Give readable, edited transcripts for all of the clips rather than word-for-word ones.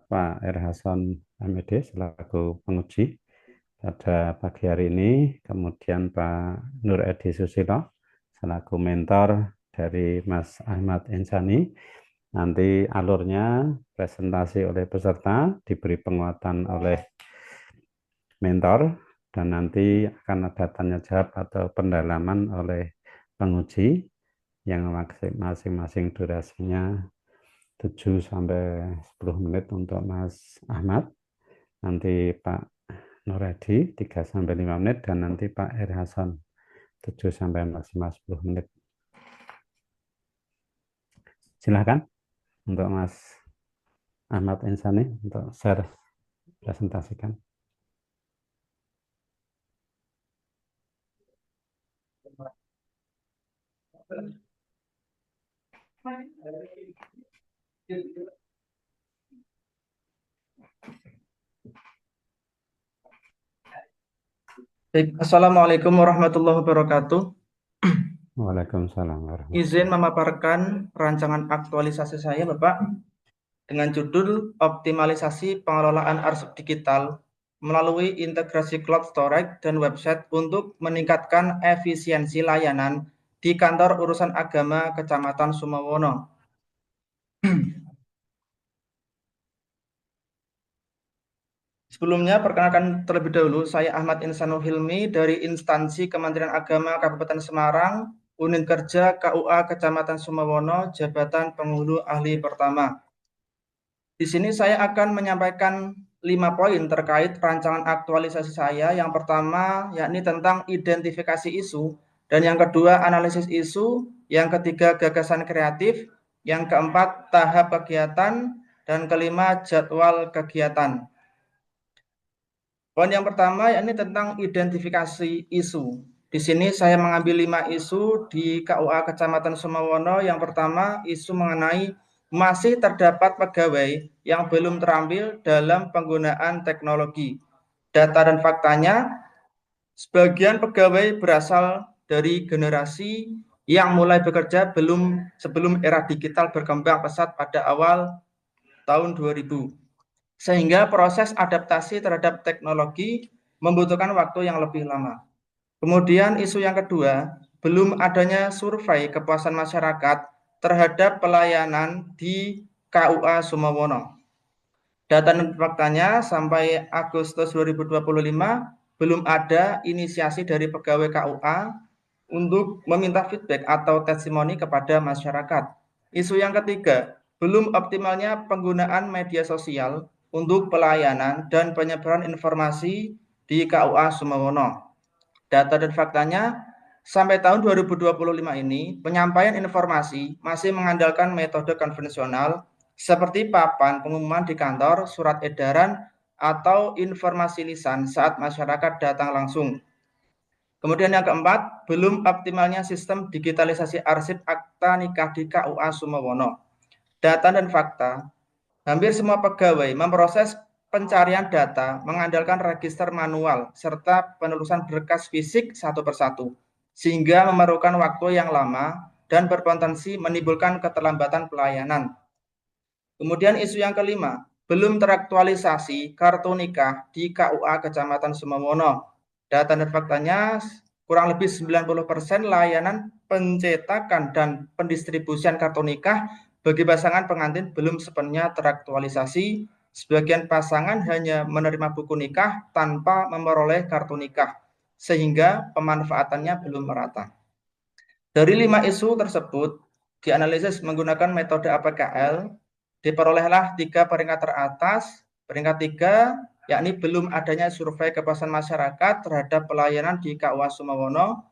Pak R. Hasan MD selaku penguji pada pagi hari ini, kemudian Pak Nur Edi Susilo selaku mentor dari Mas Ahmad Insani. Nanti alurnya presentasi oleh peserta, diberi penguatan oleh mentor, dan nanti akan ada tanya jawab atau pendalaman oleh penguji yang masing-masing durasinya 7 sampai 10 menit untuk Mas Ahmad, nanti Pak Nuredi 3 sampai 5 menit, dan nanti Pak R. Hasan 7 sampai maksimal 10 menit. Silakan untuk Mas Ahmad Insani untuk share presentasikan. Assalamualaikum warahmatullahi wabarakatuh. Waalaikumsalam warahmatullahi Izin memaparkan rancangan aktualisasi saya, Bapak, dengan judul Optimalisasi Pengelolaan Arsip Digital melalui integrasi cloud storage dan website untuk meningkatkan efisiensi layanan di Kantor Urusan Agama Kecamatan Sumawono. Sebelumnya, perkenalkan terlebih dahulu, saya Ahmad Insanul Hilmi dari instansi Kementerian Agama Kabupaten Semarang, Unit Kerja KUA Kecamatan Sumawono, Jabatan Penghulu Ahli Pertama. Di sini saya akan menyampaikan 5 poin terkait rancangan aktualisasi saya. Yang pertama, yakni tentang identifikasi isu, dan yang kedua, analisis isu, yang ketiga, gagasan kreatif, yang keempat, tahap kegiatan, dan kelima, jadwal kegiatan. Poin yang pertama yakni tentang identifikasi isu. Di sini saya mengambil 5 isu di KUA Kecamatan Sumawono. Yang pertama, isu mengenai masih terdapat pegawai yang belum terampil dalam penggunaan teknologi. Data dan faktanya, sebagian pegawai berasal dari generasi yang mulai bekerja sebelum era digital berkembang pesat pada awal tahun 2000. Sehingga proses adaptasi terhadap teknologi membutuhkan waktu yang lebih lama. Kemudian isu yang kedua, belum adanya survei kepuasan masyarakat terhadap pelayanan di KUA Sumawono. Data dan faktanya sampai Agustus 2025 belum ada inisiasi dari pegawai KUA untuk meminta feedback atau testimoni kepada masyarakat. Isu yang ketiga, belum optimalnya penggunaan media sosial untuk pelayanan dan penyebaran informasi di KUA Sumawono. Data dan faktanya, sampai tahun 2025 ini, penyampaian informasi masih mengandalkan metode konvensional seperti papan pengumuman di kantor, surat edaran, atau informasi lisan saat masyarakat datang langsung. Kemudian yang keempat, belum optimalnya sistem digitalisasi arsip akta nikah di KUA Sumawono. Data dan fakta, hampir semua pegawai memproses pencarian data mengandalkan register manual serta penelusuran berkas fisik satu persatu, sehingga memerlukan waktu yang lama dan berpotensi menimbulkan keterlambatan pelayanan. Kemudian isu yang kelima, belum teraktualisasi kartu nikah di KUA Kecamatan Sumawono. Data dan faktanya, kurang lebih 90% layanan pencetakan dan pendistribusian kartu nikah bagi pasangan pengantin belum sepenuhnya teraktualisasi. Sebagian pasangan hanya menerima buku nikah tanpa memperoleh kartu nikah, sehingga pemanfaatannya belum merata. Dari 5 isu tersebut, dianalisis menggunakan metode APKL, diperolehlah 3 peringkat teratas. Peringkat 3, yakni belum adanya survei kepuasan masyarakat terhadap pelayanan di KUA Sumawono.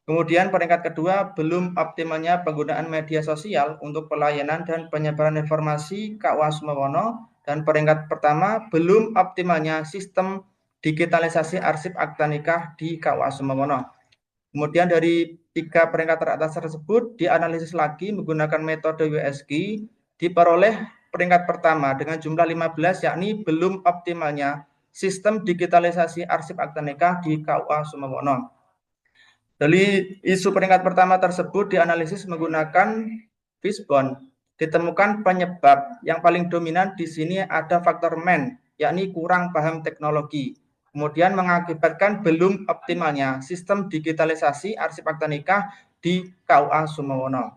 Kemudian peringkat kedua, belum optimalnya penggunaan media sosial untuk pelayanan dan penyebaran informasi KUA Sumawono. Dan peringkat pertama, belum optimalnya sistem digitalisasi arsip akta nikah di KUA Sumawono. Kemudian dari 3 peringkat teratas tersebut dianalisis lagi menggunakan metode WSG, diperoleh peringkat pertama dengan jumlah 15, yakni belum optimalnya sistem digitalisasi arsip akta nikah di KUA Sumawono. Dari isu peringkat pertama tersebut dianalisis menggunakan Fishbone, ditemukan penyebab yang paling dominan di sini ada faktor man, yakni kurang paham teknologi. Kemudian mengakibatkan belum optimalnya sistem digitalisasi arsip akta nikah di KUA Sumawono.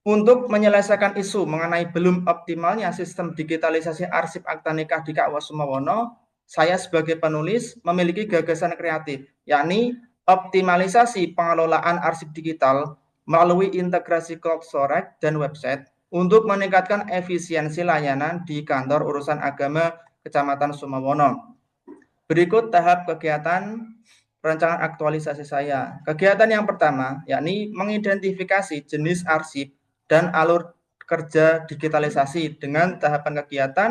Untuk menyelesaikan isu mengenai belum optimalnya sistem digitalisasi arsip akta nikah di KUA Sumawono, saya sebagai penulis memiliki gagasan kreatif, yakni optimalisasi pengelolaan arsip digital melalui integrasi cloud storage dan website untuk meningkatkan efisiensi layanan di kantor urusan agama Kecamatan Sumawono. Berikut tahap kegiatan perancangan aktualisasi saya. Kegiatan yang pertama, yakni mengidentifikasi jenis arsip dan alur kerja digitalisasi dengan tahapan kegiatan.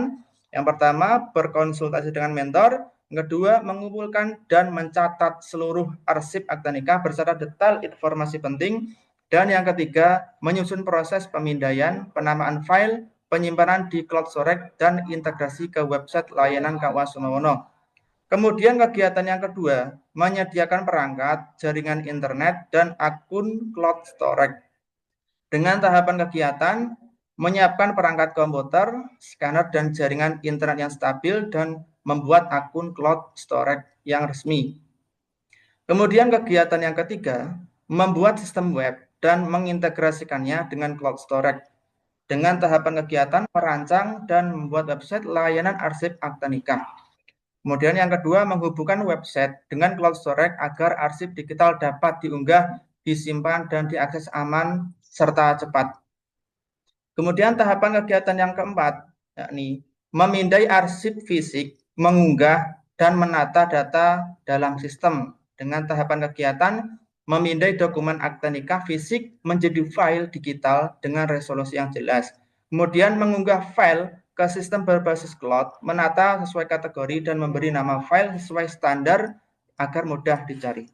Yang pertama, berkonsultasi dengan mentor. Yang kedua, mengumpulkan dan mencatat seluruh arsip akta nikah beserta detail informasi penting. Dan yang ketiga, menyusun proses pemindaian, penamaan file, penyimpanan di cloud storage, dan integrasi ke website layanan KUA Sumawono. Kemudian kegiatan yang kedua, menyediakan perangkat, jaringan internet, dan akun cloud storage. Dengan tahapan kegiatan, menyiapkan perangkat komputer, scanner, dan jaringan internet yang stabil, dan membuat akun cloud storage yang resmi. Kemudian kegiatan yang ketiga, membuat sistem web dan mengintegrasikannya dengan cloud storage. Dengan tahapan kegiatan, merancang dan membuat website layanan arsip akta nikah. Kemudian yang kedua, menghubungkan website dengan cloud storage agar arsip digital dapat diunggah, disimpan, dan diakses aman serta cepat. Kemudian tahapan kegiatan yang keempat, yakni memindai arsip fisik, mengunggah, dan menata data dalam sistem. Dengan tahapan kegiatan, memindai dokumen akta nikah fisik menjadi file digital dengan resolusi yang jelas. Kemudian mengunggah file ke sistem berbasis cloud, menata sesuai kategori dan memberi nama file sesuai standar agar mudah dicari.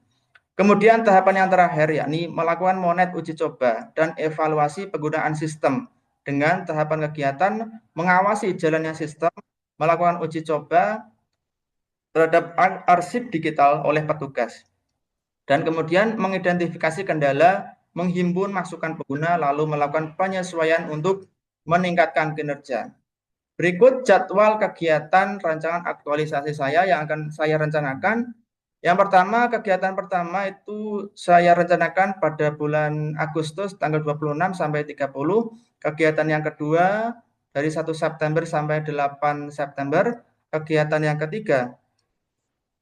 Kemudian tahapan yang terakhir yakni melakukan monet uji coba dan evaluasi penggunaan sistem. Dengan tahapan kegiatan mengawasi jalannya sistem, melakukan uji coba terhadap arsip digital oleh petugas. Dan kemudian mengidentifikasi kendala, menghimpun masukan pengguna, lalu melakukan penyesuaian untuk meningkatkan kinerja. Berikut jadwal kegiatan rancangan aktualisasi saya yang akan saya rencanakan. Yang pertama, kegiatan pertama itu saya rencanakan pada bulan Agustus tanggal 26 sampai 30. Kegiatan yang kedua dari 1 September sampai 8 September. Kegiatan yang ketiga,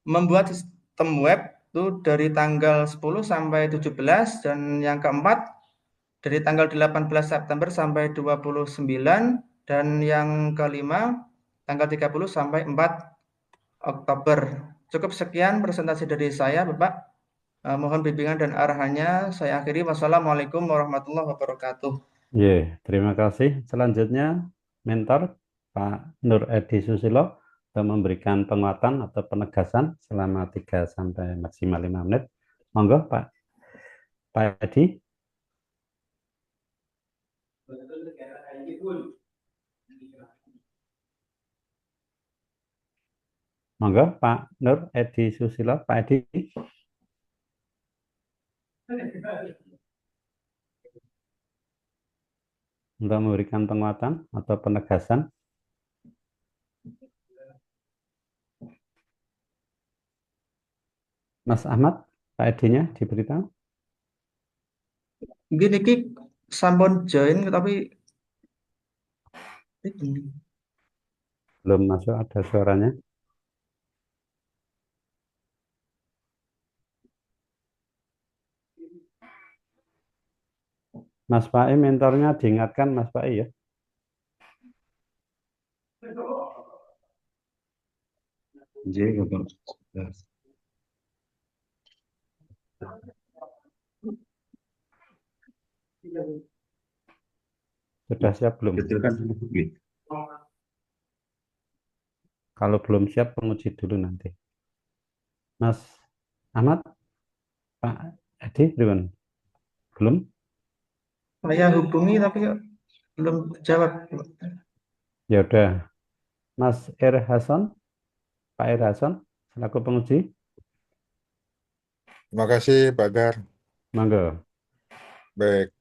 membuat sistem web itu dari tanggal 10 sampai 17, dan yang keempat dari tanggal 18 September sampai 29, dan yang kelima tanggal 30 sampai 4 Oktober. Cukup sekian presentasi dari saya, Bapak. Mohon bimbingan dan arahannya. Saya akhiri. Wassalamualaikum warahmatullahi wabarakatuh. Terima kasih. Selanjutnya, mentor Pak Nur Edi Susilo untuk memberikan penguatan atau penegasan selama 3 sampai maksimal 5 menit. Monggo, Pak Edi. Monggo, Pak Nur Edi Susilo. Pak Edi. Untuk memberikan penguatan atau penegasan. Mas Ahmad, Pak Edi-nya diberitahu. Mungkin ini sampun join tapi belum masuk, ada suaranya. Mas Pai, mentornya diingatkan Mas Pai ya. Sudah siap belum? Kalau belum siap, penguji dulu nanti. Mas Ahmad, Pak Edi, belum? saya hubungi tapi belum jawab. Ya udah. Mas R. Hasan, Pak R. Hasan, selaku penguji. Terima kasih, Pak Gar. Monggo. Baik,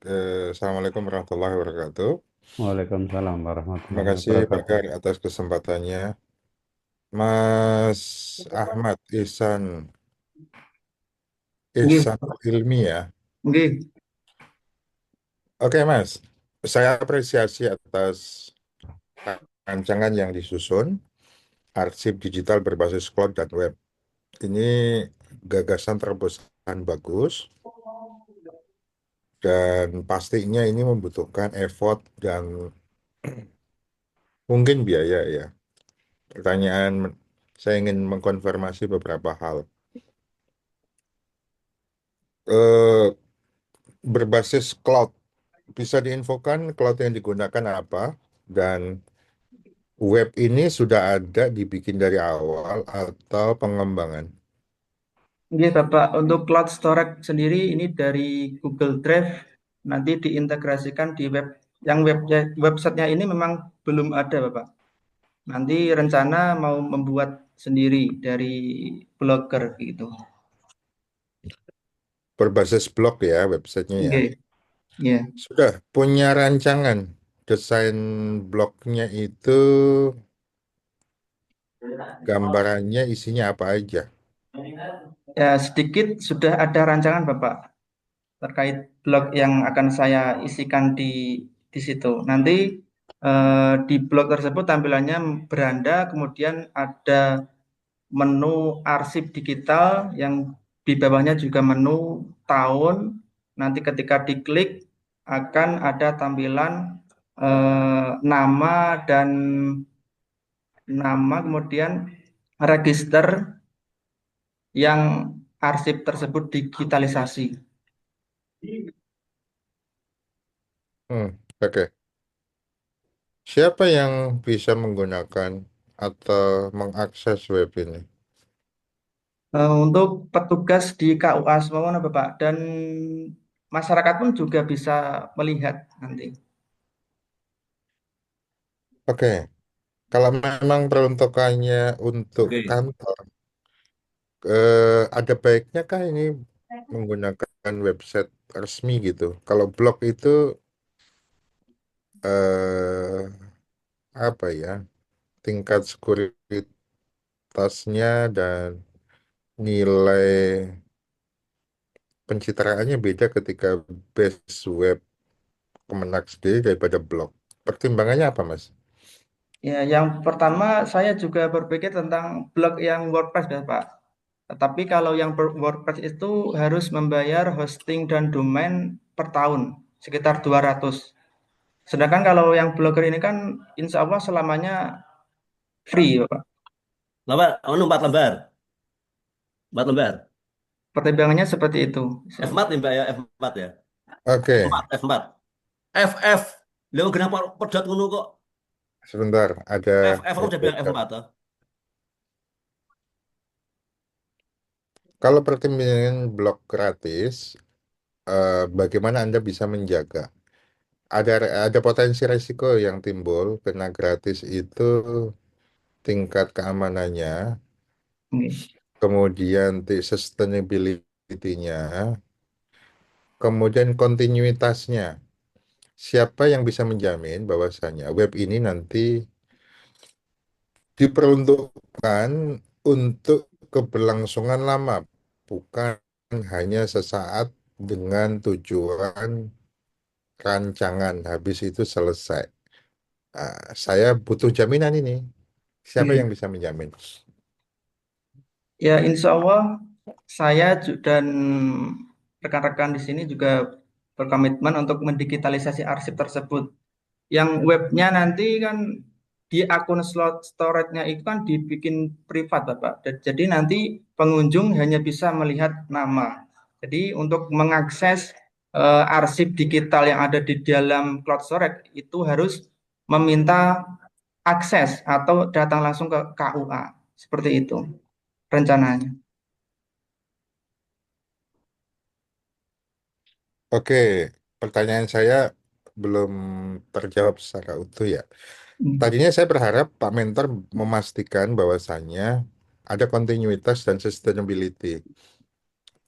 Assalamualaikum warahmatullahi wabarakatuh. Waalaikumsalam Terima warahmatullahi kasih Pak wabarakatuh. Gar atas kesempatannya. Mas Ahmad Nggih, Ihsan Ilmi ya. nggih. Oke Mas, saya apresiasi atas rancangan yang disusun, arsip digital berbasis cloud dan web. Ini gagasan terobosan bagus dan pastinya ini membutuhkan effort dan mungkin biaya ya. Pertanyaan, saya ingin mengkonfirmasi beberapa hal. Eh, Berbasis cloud, bisa diinfokan cloud yang digunakan apa? Dan web ini sudah ada dibikin dari awal atau pengembangan? Nggih, Bapak. Untuk cloud storage sendiri ini dari Google Drive nanti diintegrasikan di websitenya ini memang belum ada, Bapak. Nanti rencana mau membuat sendiri dari Blogger gitu. Berbasis blog ya websitenya ya. Nggih, iya. Sudah punya rancangan desain blognya itu, gambarannya isinya apa aja? Ya, sedikit sudah ada rancangan, Bapak, terkait blog yang akan saya isikan di situ. Nanti di blog tersebut tampilannya beranda, kemudian ada menu arsip digital yang di bawahnya juga menu tahun. Nanti ketika diklik akan ada tampilan nama dan nama kemudian register yang arsip tersebut digitalisasi. Oke. Siapa yang bisa menggunakan atau mengakses web ini? Untuk petugas di KUA Semono, Bapak, dan masyarakat pun juga bisa melihat nanti. Oke, kalau memang peruntukannya untuk Oke. kantor, ada baiknya kah ini menggunakan website resmi gitu? Kalau blog itu eh, apa ya, tingkat sekuritasnya dan nilai pencitraannya beda ketika base web Kemenak sendiri daripada blog. Pertimbangannya apa, Mas? Ya, yang pertama saya juga berpikir tentang blog yang WordPress ya, Pak. Tetapi kalau yang WordPress itu harus membayar hosting dan domain per tahun sekitar 200. Sedangkan kalau yang blogger ini kan insya Allah selamanya free, ya, Pak. Lembar, empat lembar. Empat lembar. Pertimbangannya seperti itu. F4 ya, Mbak ya, F4 ya. Oke, F4, F4. FF. Lalu kenapa pedot ngono kok? sebentar, ada FF aku udah bilang F4 toh. kalau pertimbangan blog gratis, bagaimana Anda bisa menjaga? Ada ada potensi resiko yang timbul karena gratis itu tingkat keamanannya, Oke. kemudian sustainability-nya, kemudian kontinuitasnya. Siapa yang bisa menjamin bahwasanya web ini nanti diperuntukkan untuk keberlangsungan lama, bukan hanya sesaat dengan tujuan rancangan, habis itu selesai. Ah, saya butuh jaminan ini. Siapa yang Oke. bisa menjamin? Ya, insya Allah saya dan rekan-rekan di sini juga berkomitmen untuk mendigitalisasi arsip tersebut. Yang webnya nanti kan di akun slot storage-nya itu kan dibikin privat, Bapak. Jadi nanti pengunjung hanya bisa melihat nama. Jadi untuk mengakses arsip digital yang ada di dalam cloud storage itu harus meminta akses atau datang langsung ke KUA. Seperti itu rencananya. Oke, pertanyaan saya belum terjawab secara utuh ya. Hmm. Tadinya saya berharap Pak Mentor memastikan bahwasannya ada kontinuitas dan sustainability.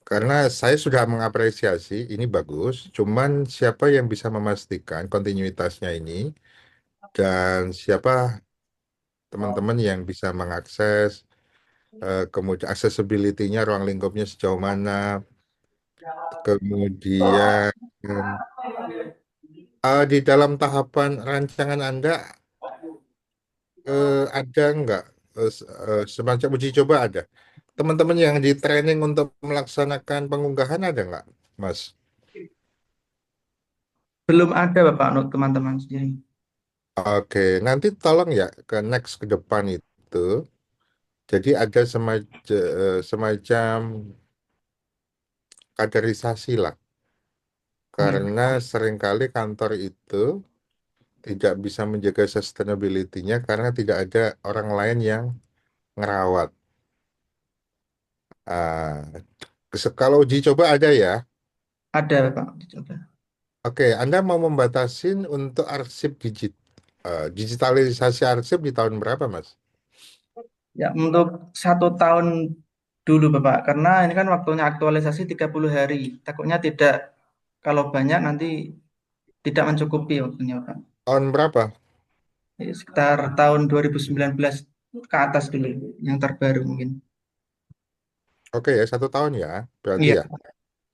Karena saya sudah mengapresiasi ini bagus, cuman siapa yang bisa memastikan kontinuitasnya ini dan siapa teman-teman yang bisa mengakses, kemudian accessibility-nya, ruang lingkupnya sejauh mana, kemudian di dalam tahapan rancangan Anda ada nggak semacam uji coba ada? Teman-teman yang di training untuk melaksanakan pengunggahan ada nggak, Mas? Belum ada Bapak untuk teman-teman sendiri. Oke, nanti tolong ya ke next ke depan itu. Jadi ada semacam kaderisasi lah. Ya, Karena seringkali kantor itu tidak bisa menjaga sustainability-nya karena tidak ada orang lain yang ngerawat. Ah, kalau uji coba ada ya. ada Bapak, dicoba. Oke, Anda mau membatasin untuk arsip digitalisasi arsip di tahun berapa, Mas? Ya, untuk 1 tahun dulu Bapak, karena ini kan waktunya aktualisasi 30 hari. Takutnya tidak, kalau banyak nanti tidak mencukupi waktunya Bapak. Tahun berapa? Sekitar tahun 2019 ke atas dulu, yang terbaru mungkin. Oke ya, 1 tahun ya, berarti Iya, ya.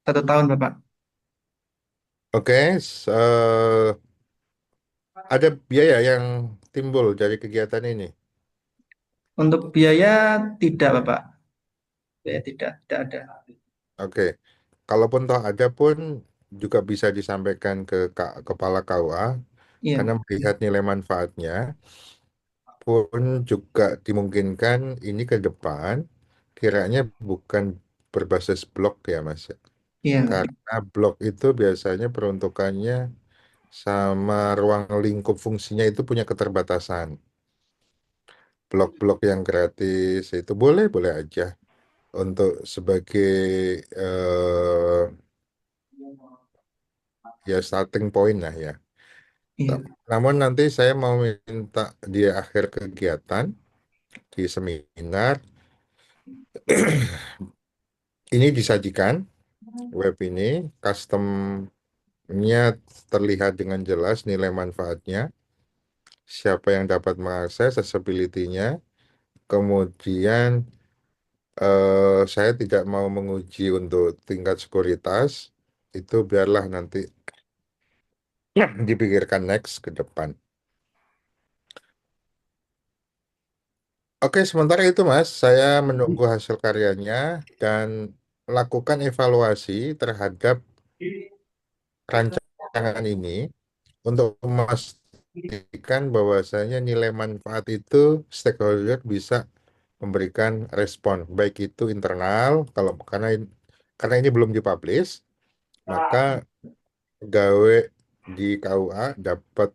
1 tahun Bapak. Oke, ada biaya yang timbul dari kegiatan ini. Untuk biaya tidak Bapak, biaya tidak ada. Oke, kalaupun toh ada pun juga bisa disampaikan ke Kepala KUA Iya, karena melihat nilai manfaatnya pun juga dimungkinkan ini ke depan kiranya bukan berbasis blok ya Mas. iya, Karena blok itu biasanya peruntukannya sama ruang lingkup fungsinya itu punya keterbatasan. Blok-blok yang gratis itu boleh-boleh aja untuk sebagai eh, ya starting point lah ya. iya. Namun nanti saya mau minta di akhir kegiatan di seminar ini disajikan web ini customnya terlihat dengan jelas nilai manfaatnya, siapa yang dapat mengakses accessibility-nya, kemudian saya tidak mau menguji untuk tingkat sekuritas, itu biarlah nanti dipikirkan next ke depan. Oke, sementara itu Mas, saya menunggu hasil karyanya dan lakukan evaluasi terhadap rancangan ini untuk memastikan bahwasanya nilai manfaat itu stakeholder bisa memberikan respon, baik itu internal, kalau karena ini belum dipublish, maka pegawai di KUA dapat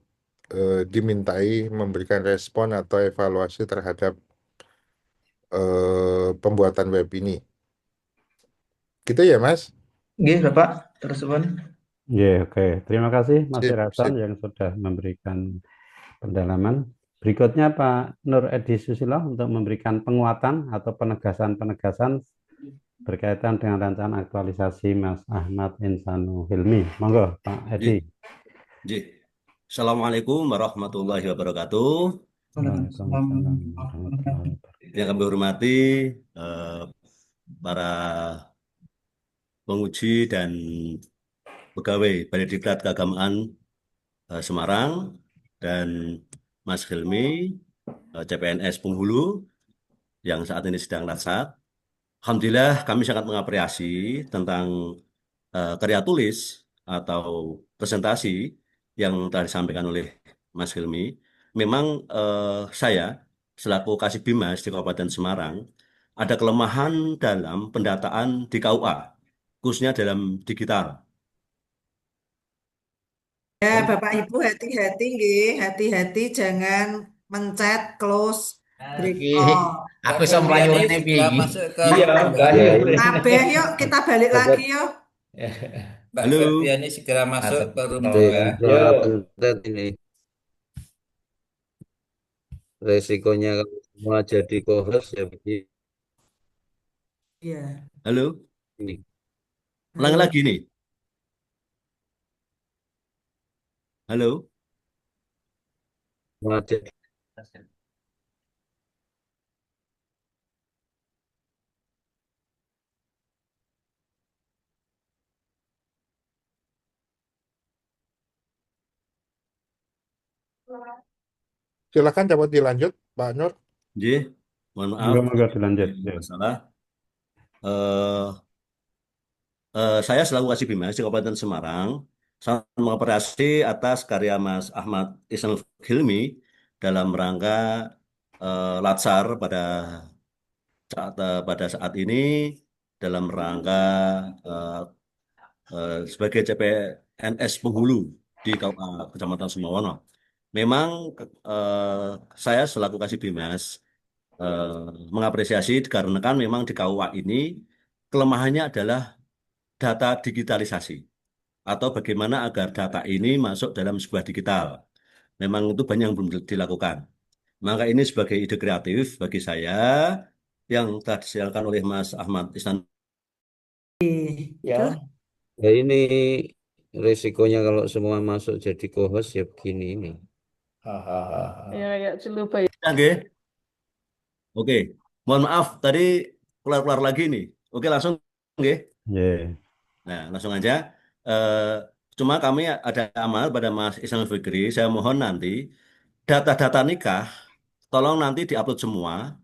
dimintai memberikan respon atau evaluasi terhadap pembuatan web ini. Gitu ya, Mas? Nggih, Bapak, terus Pun. Ya, oke. Terima kasih Mas Sip, Irasan sip. yang sudah memberikan pendalaman. Berikutnya Pak Nur Edi Susilo untuk memberikan penguatan atau penegasan-penegasan berkaitan dengan rancangan aktualisasi Mas Ahmad Insanu Hilmi. Monggo Pak Edi. Ji, ji. Assalamualaikum warahmatullahi wabarakatuh. Waalaikumsalam Waalaikumsalam warahmatullahi warahmatullahi wabarakatuh. Yang kami hormati eh, para penguji dan pegawai Balai Diklat Keagamaan Semarang dan Mas Hilmi, CPNS Penghulu yang saat ini sedang latsat. Alhamdulillah kami sangat mengapresiasi tentang karya tulis atau presentasi yang telah disampaikan oleh Mas Hilmi. Memang saya selaku Kasih Bimas di Kabupaten Semarang ada kelemahan dalam pendataan di KUA, khususnya dalam digital. Ya, Bapak Ibu hati-hati nggih, hati-hati jangan mencet close break Iki call. aku Mbak iso Febriani mlayune piye segera iki? masuk ke Iya, ruang gani penggangan. Ya, boleh. Kabeh yuk kita balik dapat lagi yuk. Mbak Halo, Febriani segera masuk Masuk. ke room Oh, ada 2. yang yo. suara pentet ini. Resikonya kalau semua jadi co-host ya begini. Iya. halo. Ulangi Halo. lagi nih. Halo. Mati. Silakan dapat dilanjut, Pak Nur. J, mohon maaf, Moga-moga dilanjut. ada Ya. masalah. Eh, saya selaku Kasih Bimas di Kabupaten Semarang sangat mengapresiasi atas karya Mas Ahmad Ihsanul Hilmi dalam rangka Latsar pada saat ini dalam rangka eh, sebagai CPNS penghulu di Kecamatan Sumawono. Memang eh, saya selaku Kasih Bimas mengapresiasi dikarenakan memang di KUA ini kelemahannya adalah data digitalisasi atau bagaimana agar data ini masuk dalam sebuah digital. Memang itu banyak yang belum dilakukan. Maka ini sebagai ide kreatif bagi saya yang telah disiarkan oleh Mas Ahmad Ihsan. Ya. Ya ini resikonya kalau semua masuk jadi co-host ya begini ini. Ya kayak celupa ya. Ya, nggih. Oke, mohon maaf tadi keluar-keluar lagi nih. Oke, langsung nggih. Ya. Nah, langsung aja. Eh, Cuma kami ada amal pada Mas Ihsanul Fikri, saya mohon nanti data-data nikah tolong nanti diupload semua,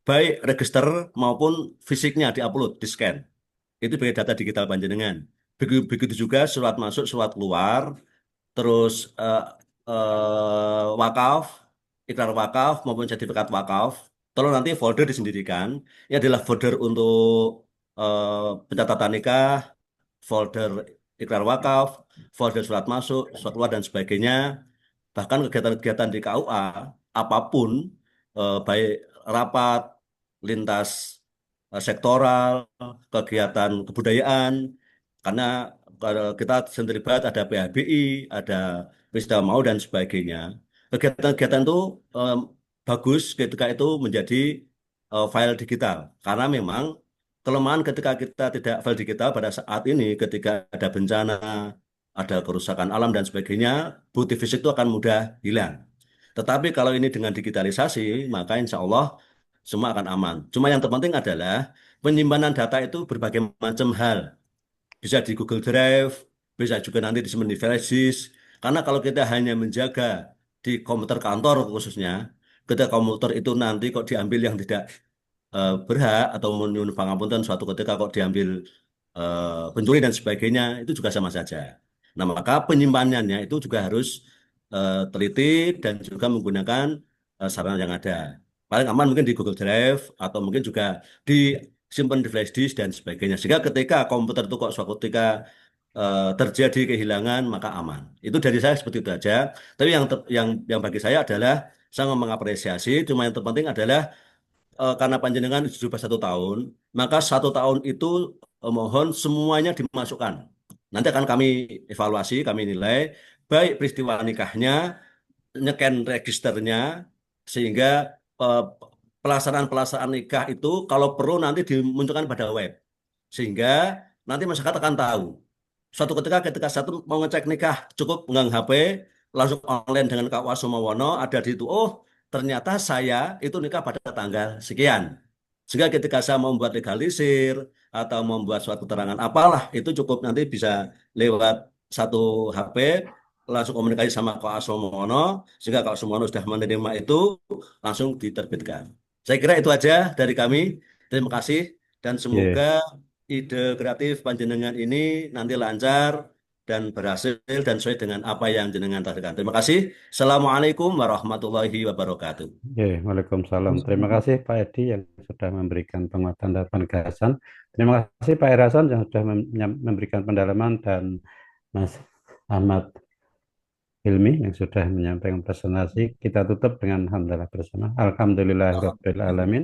baik register maupun fisiknya diupload, di-scan. Itu sebagai data digital panjenengan. Begitu juga surat masuk, surat keluar, terus wakaf, ikrar wakaf maupun sertifikat wakaf. Tolong nanti folder disendirikan. Ini adalah folder untuk pencatatan nikah, folder ikrar wakaf, folder surat masuk, surat keluar dan sebagainya. Bahkan kegiatan-kegiatan di KUA apapun, baik rapat lintas sektoral, kegiatan kebudayaan, karena kalau kita sendiri terlibat ada PHBI, ada Peristiwa Mau dan sebagainya. Kegiatan-kegiatan itu bagus ketika itu menjadi file digital, karena memang kelemahan ketika kita tidak file digital pada saat ini, ketika ada bencana, ada kerusakan alam dan sebagainya, bukti fisik itu akan mudah hilang. Tetapi kalau ini dengan digitalisasi, maka insya Allah semua akan aman. Cuma yang terpenting adalah penyimpanan data itu berbagai macam hal. Bisa di Google Drive, bisa juga nanti disimpan di flash disk. Karena kalau kita hanya menjaga di komputer kantor khususnya, ketika komputer itu nanti kok diambil yang tidak berhak atau menyusun pangapunten suatu ketika kok diambil pencuri dan sebagainya, itu juga sama saja. Nah, maka penyimpanannya itu juga harus teliti dan juga menggunakan sarana yang ada. Paling aman mungkin di Google Drive atau mungkin juga disimpan di flash disk dan sebagainya. Sehingga ketika komputer itu kok suatu ketika terjadi kehilangan maka aman. Itu dari saya seperti itu aja. Tapi yang bagi saya adalah saya mengapresiasi. Cuma yang terpenting adalah karena panjenengan sudah 1 tahun, maka 1 tahun itu mohon semuanya dimasukkan. Nanti akan kami evaluasi, kami nilai, baik peristiwa nikahnya, nyeken registernya, sehingga eh, pelaksanaan-pelaksanaan nikah itu kalau perlu nanti dimunculkan pada web. Sehingga nanti masyarakat akan tahu. Suatu ketika satu mau ngecek nikah, cukup megang HP, langsung online dengan Kak Wasumawono, ada di itu, oh ternyata saya itu nikah pada tanggal sekian. Sehingga ketika saya membuat legalisir atau membuat suatu keterangan apalah, itu cukup nanti bisa lewat satu HP, langsung komunikasi sama Kak Wasumawono, sehingga Kak Wasumawono sudah menerima itu, langsung diterbitkan. Saya kira itu aja dari kami. Terima kasih dan semoga Ya. ide kreatif panjenengan ini nanti lancar dan berhasil dan sesuai dengan apa yang jenengan targetkan. Terima kasih. Assalamualaikum warahmatullahi wabarakatuh. Ya, Waalaikumsalam. Terima kasih Pak Edi yang sudah memberikan penguatan dan penegasan. Terima kasih Pak Erason yang sudah memberikan pendalaman dan Mas Ahmad Hilmi yang sudah menyampaikan presentasi. Kita tutup dengan alhamdulillah bersama. Alhamdulillahirabbil alamin.